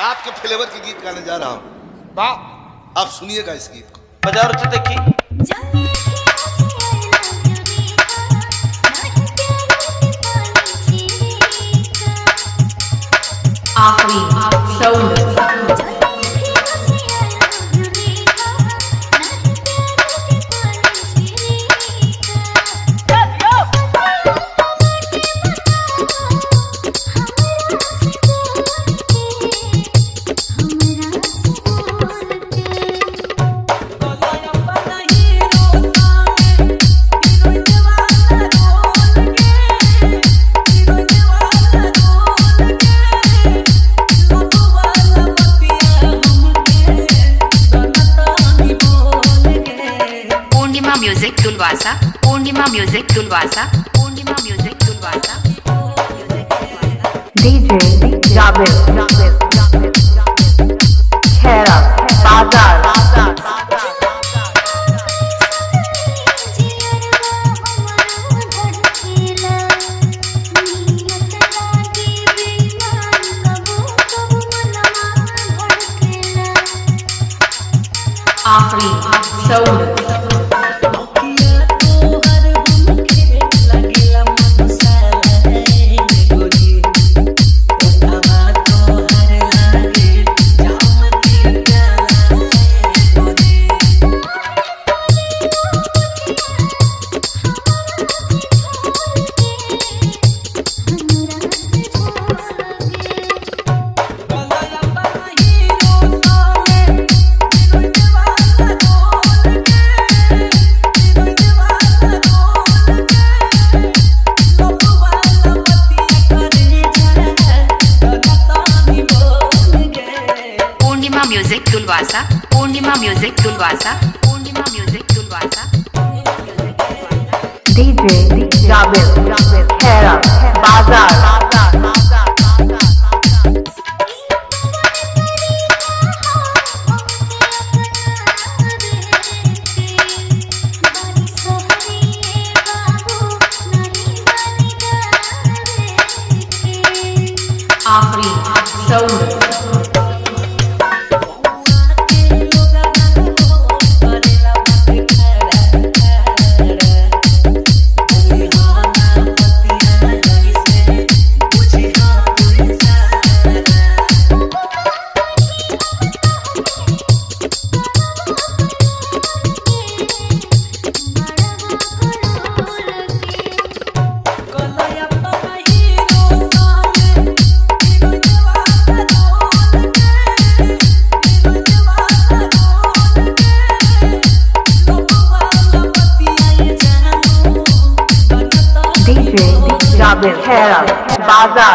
आपके फ्लेवर के गीत गाने जा रहा हूँ। वाह, आप सुनिएगा इस गीत को। बाजार से देखी आखिरी साउंड म्यूजिक तुलवासा, पूर्णिमा म्यूजिक तुलवासा, पूर्णिमा म्यूजिक तुलवासा। डीजे जाबिर खैरा बाजार आखिरी साउंड म्यूजिक तुलवासा, पूर्णिमा म्यूजिक तुलवासा, पूर्णिमा म्यूजिक तुलवासा। डीजे जाबिर खैरा बाजार आखिरी साउंड जाबिर खैरा बाजार।